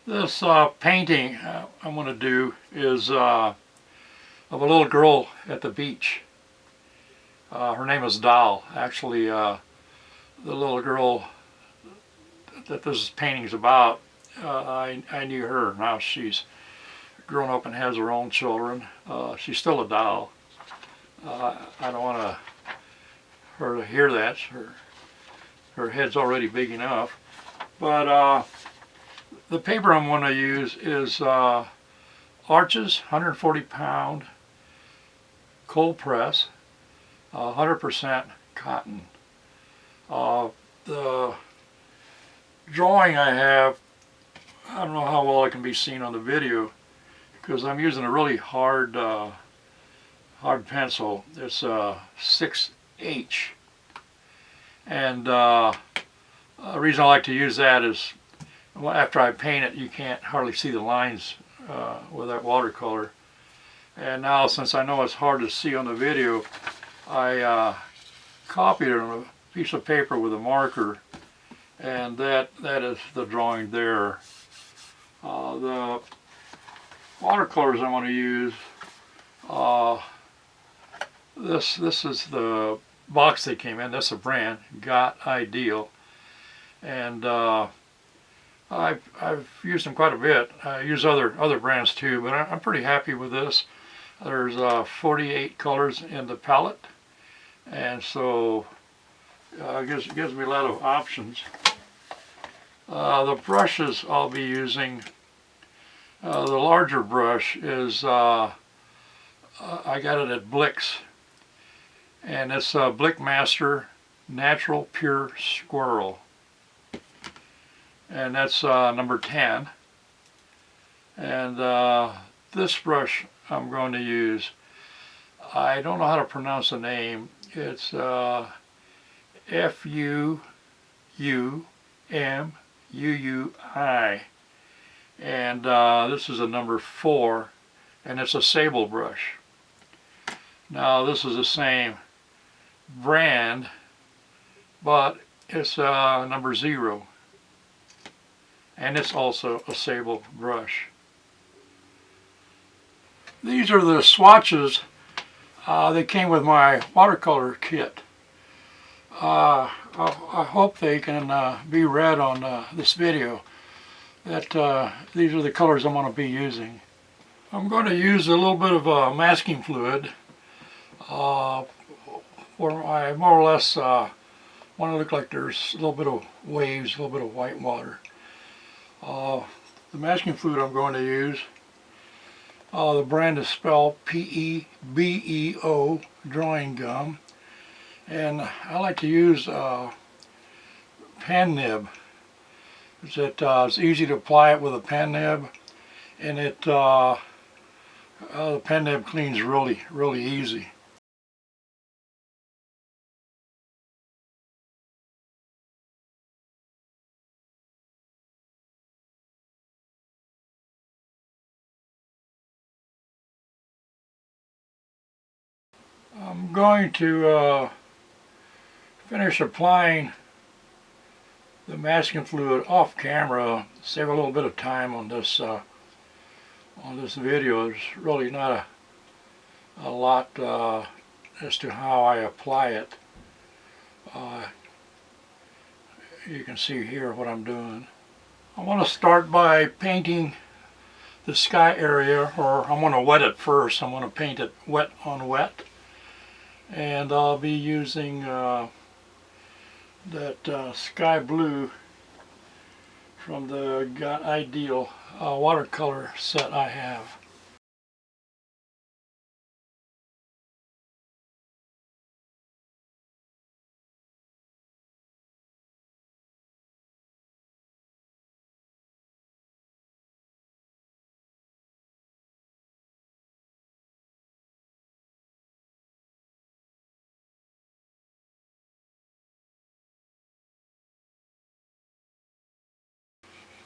This painting I'm going to do is of a little girl at the beach. Her name is Doll. Actually, the little girl that this painting is about, I knew her. Now she's grown up and has her own children. She's still a doll. I don't want her to hear that. Her head's already big enough. But the paper I'm going to use is Arches 140-pound cold press, 100% cotton. The drawing I have, I don't know how well it can be seen on the video because I'm using a really hard pencil. It's a 6H, and the reason I like to use that is after I paint it, you can't hardly see the lines with that watercolor. And now, since I know it's hard to see on the video, I copied it on a piece of paper with a marker, and that is the drawing there. The watercolors I'm going to use, this is the box they came in. That's a brand, Got Ideal, and I've used them quite a bit. I use other brands too, but I'm pretty happy with this. There's 48 colors in the palette, and so it gives me a lot of options. The brushes I'll be using, the larger brush is I got it at Blick's, and it's a Blick Master Natural Pure Squirrel, and that's number 10. And this brush I'm going to use, I don't know how to pronounce the name. It's F-U-U-M-U-U-I, and this is a number 4, and it's a sable brush. Now this is the same brand, but it's number 0, and it's also a sable brush. These are the swatches that came with my watercolor kit. I hope they can be read on this video, that these are the colors I'm going to be using. I'm going to use a little bit of masking fluid where I more or less want to look like there's a little bit of waves, a little bit of white water. The masking fluid I'm going to use, the brand is spelled P-E-B-E-O drawing gum, and I like to use pen nib. It's easy to apply it with a pen nib, and the pen nib cleans really easy. I'm going to finish applying the masking fluid off camera, save a little bit of time on this video. There's really not a lot as to how I apply it. You can see here what I'm doing. I want to start by painting the sky area, or I'm going to wet it first. I'm going to paint it wet on wet, and I'll be using that sky blue from the Got Ideal watercolor set I have.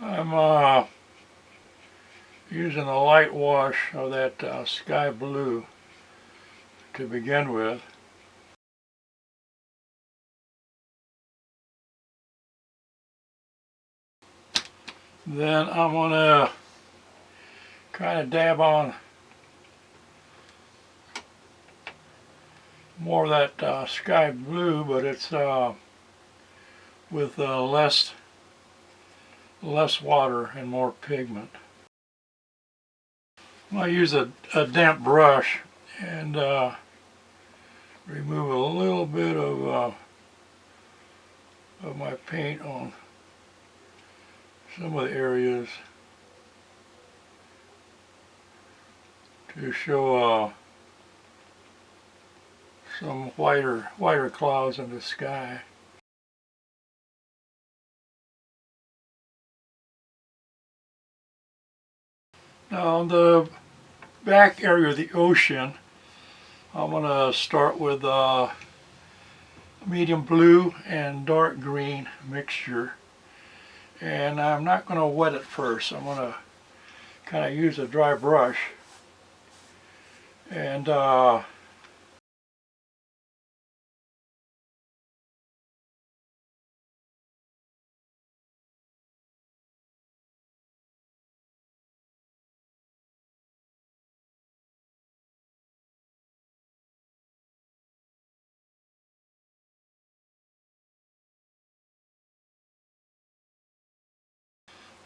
I'm using a light wash of that sky blue to begin with. Then I'm going to kind of dab on more of that sky blue, but it's with less water and more pigment. I'm going to use a damp brush and remove a little bit of my paint on some of the areas to show some whiter clouds in the sky. Now on the back area of the ocean, I'm going to start with medium blue and dark green mixture, and I'm not going to wet it first. I'm going to kind of use a dry brush and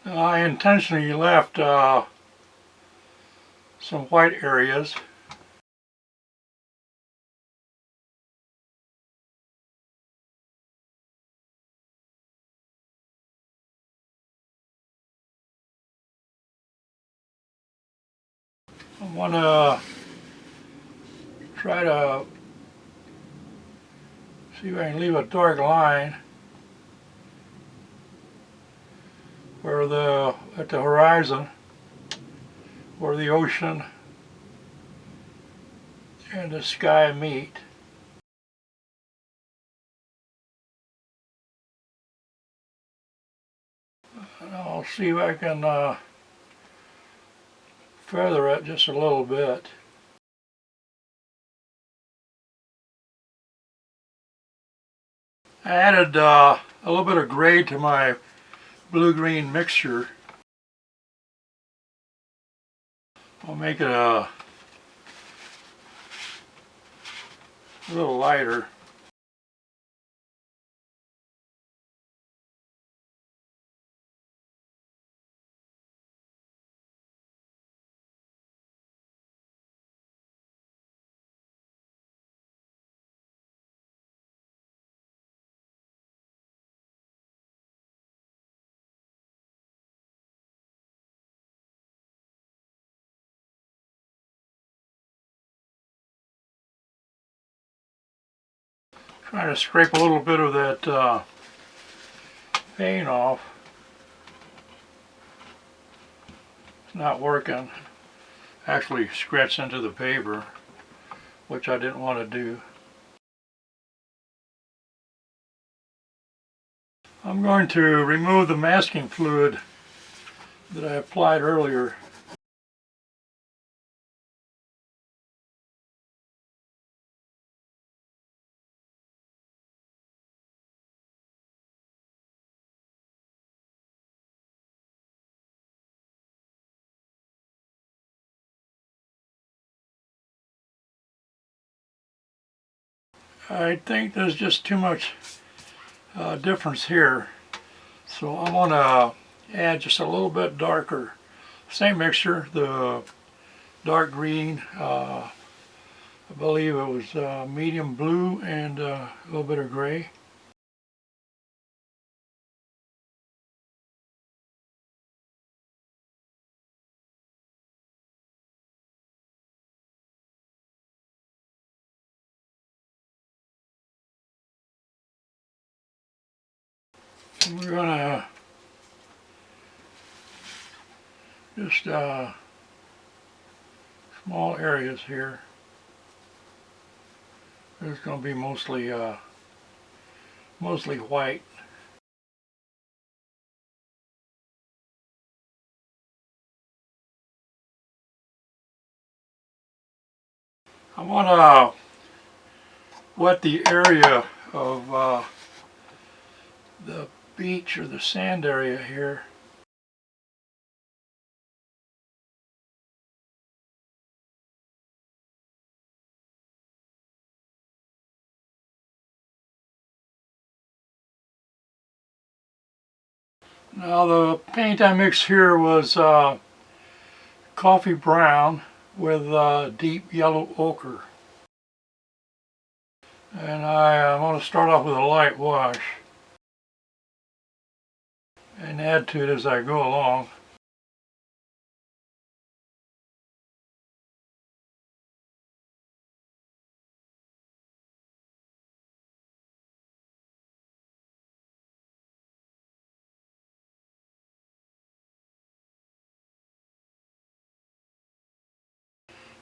I intentionally left some white areas. I want to try to see if I can leave a dark line where at the horizon where the ocean and the sky meet. And I'll see if I can feather it just a little bit. I added a little bit of gray to my blue-green mixture. I'll make it a little lighter. Trying to scrape a little bit of that paint off. It's not working. Actually scratched into the paper, which I didn't want to do. I'm going to remove the masking fluid that I applied earlier. I think there's just too much difference here, so I'm going to add just a little bit darker. Same mixture, the dark green, I believe it was medium blue and a little bit of gray. And we're going to just small areas here. It's going to be mostly white. I want to wet the area of the beach or the sand area here. Now the paint I mixed here was coffee brown with deep yellow ochre. And I want to start off with a light wash and add to it as I go along.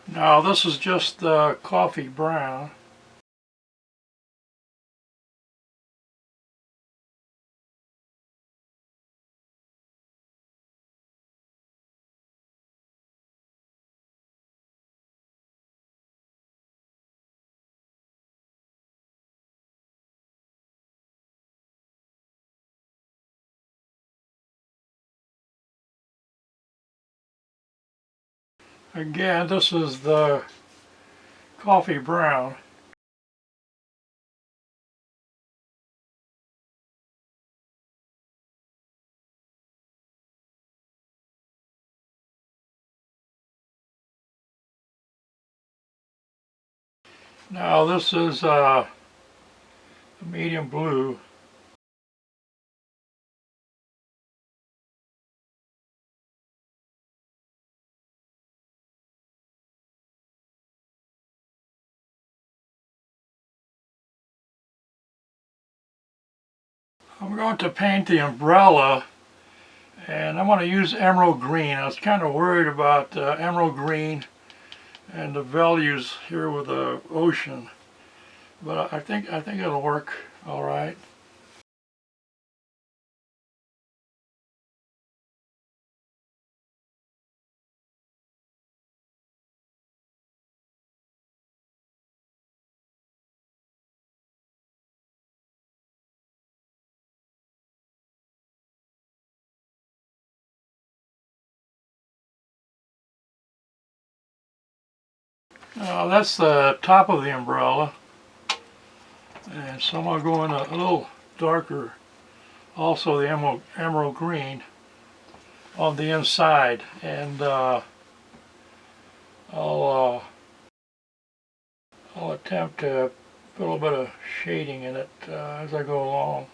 Now this is just the coffee brown. Again, this is the coffee brown. Now this is medium blue. I'm going to paint the umbrella, and I want to use emerald green. I was kind of worried about emerald green and the values here with the ocean, but I think it'll work all right. Now that's the top of the umbrella, and so I'm going to go in a little darker, also the emerald green on the inside, and I'll attempt to put a little bit of shading in it as I go along.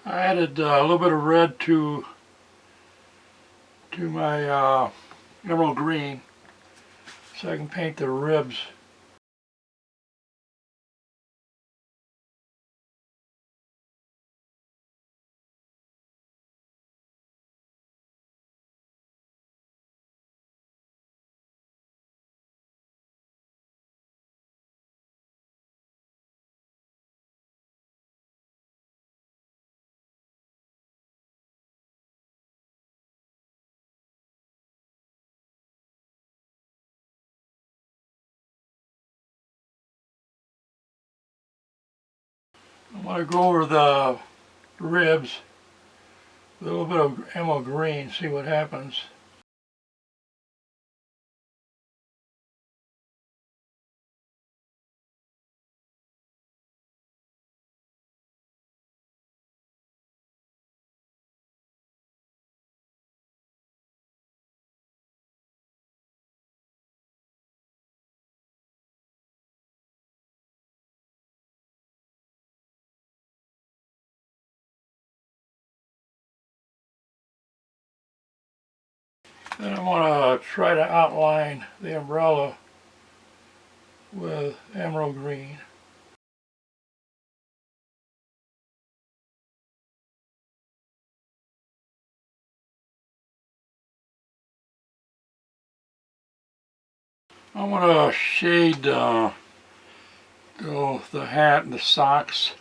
I added a little bit of red to my emerald green so I can paint the ribs. I want to go over the ribs with a little bit of emerald green, see what happens. Then I'm going to try to outline the umbrella with emerald green. I'm going to shade the hat and the socks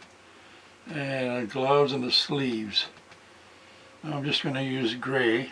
and the gloves and the sleeves. I'm just going to use gray.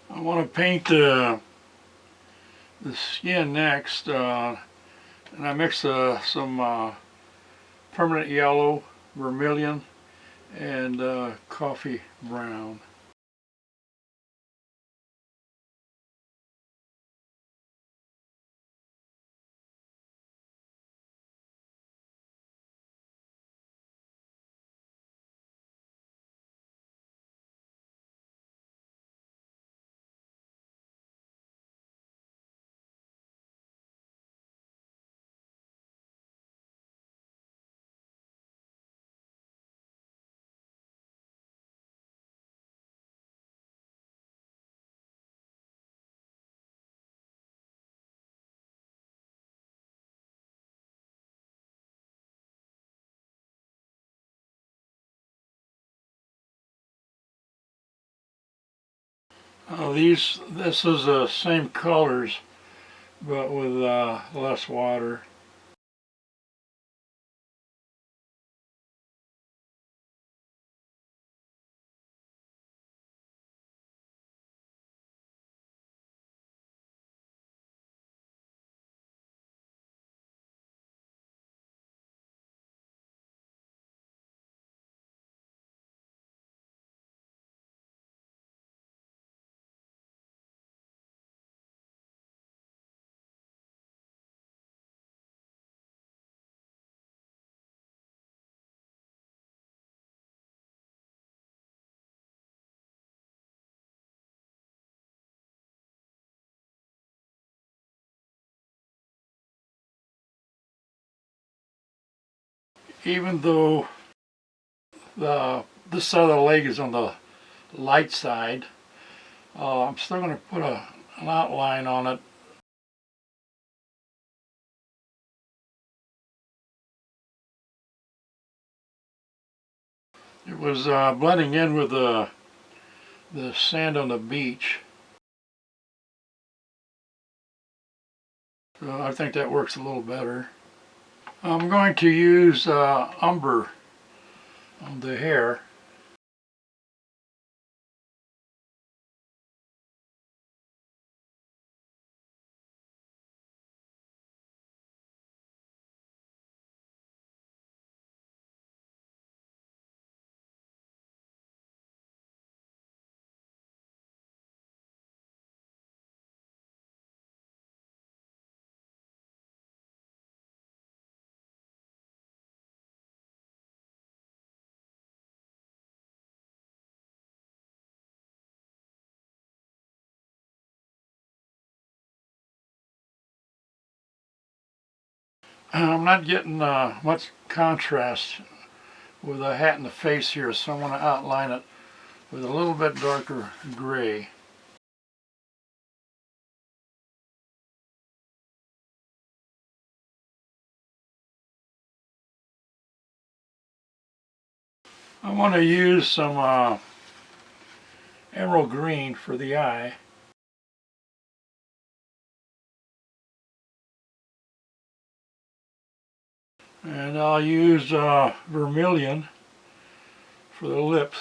I want to paint the skin next, and I mix some permanent yellow, vermilion, and coffee brown. This is the same colors, but with less water. Even though this side of the leg is on the light side, I'm still going to put an outline on it. It was blending in with the sand on the beach. So I think that works a little better. I'm going to use umber on the hair. I'm not getting much contrast with the hat in the face here, so I want to outline it with a little bit darker gray. I want to use some emerald green for the eye. And I'll use vermilion for the lips.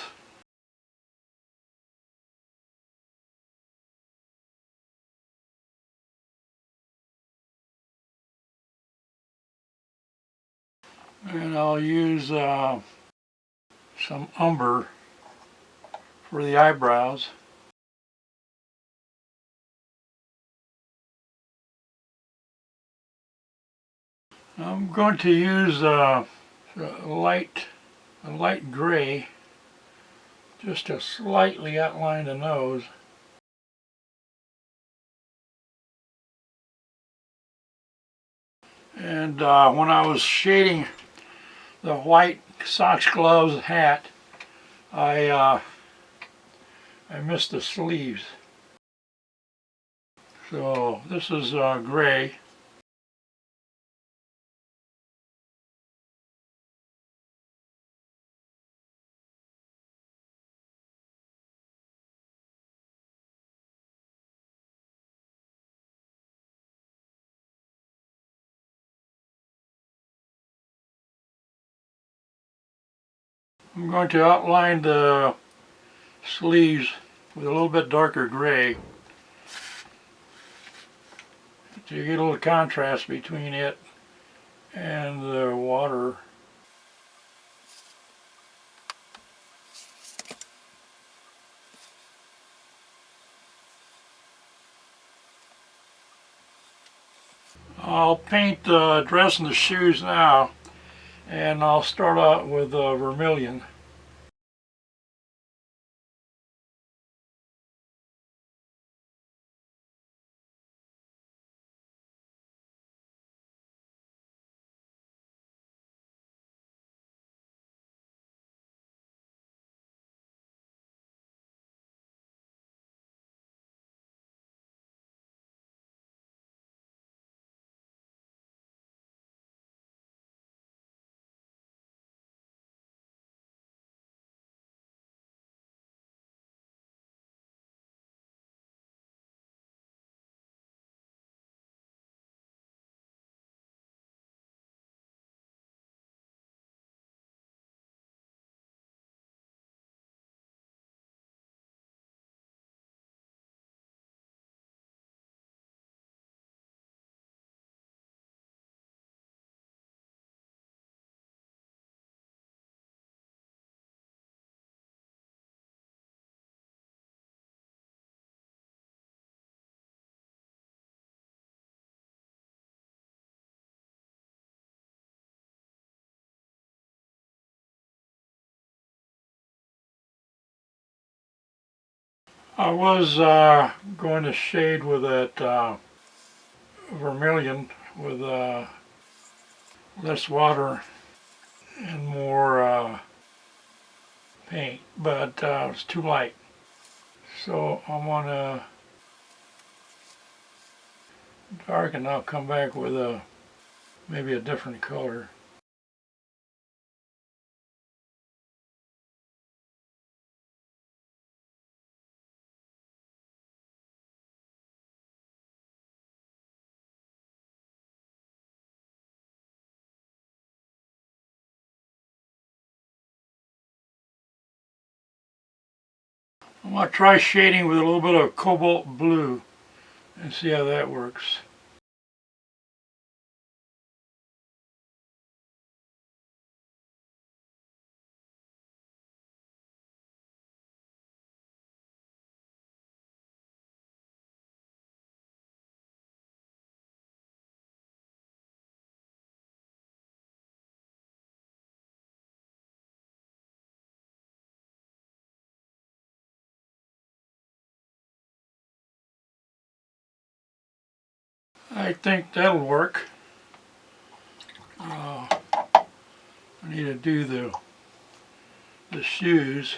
And I'll use some umber for the eyebrows. I'm going to use a light gray just to slightly outline the nose. And when I was shading the white socks, gloves, hat, I missed the sleeves. So this is gray. I'm going to outline the sleeves with a little bit darker gray to get a little contrast between it and the water. I'll paint the dress and the shoes now, and I'll start out with vermilion. I was going to shade with that vermilion with less water and more paint, but it's too light. So I want to darken. I'll come back with maybe a different color. I want to try shading with a little bit of cobalt blue and see how that works. I think that'll work. I need to do the shoes.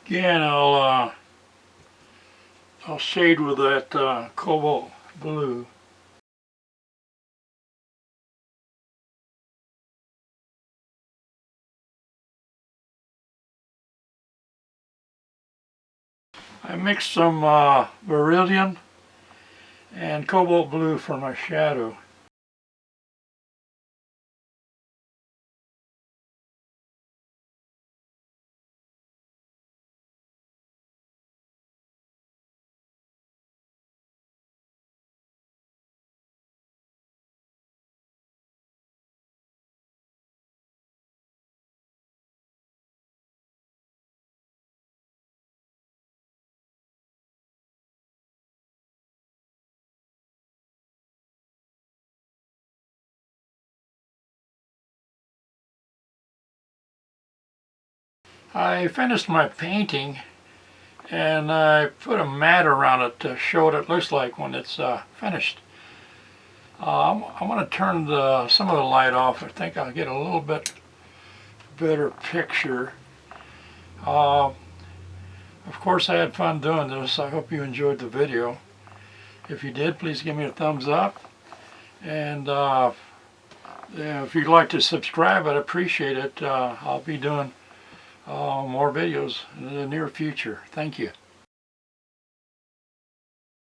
Again, I'll shade with that cobalt blue. I mixed some beryllium and cobalt blue for my shadow. I finished my painting and I put a mat around it to show what it looks like when it's finished. I want to turn some of the light off. I think I'll get a little bit better picture. Of course, I had fun doing this. I hope you enjoyed the video. If you did, please give me a thumbs up. And if you'd like to subscribe, I'd appreciate it. I'll be doing more videos in the near future. Thank you.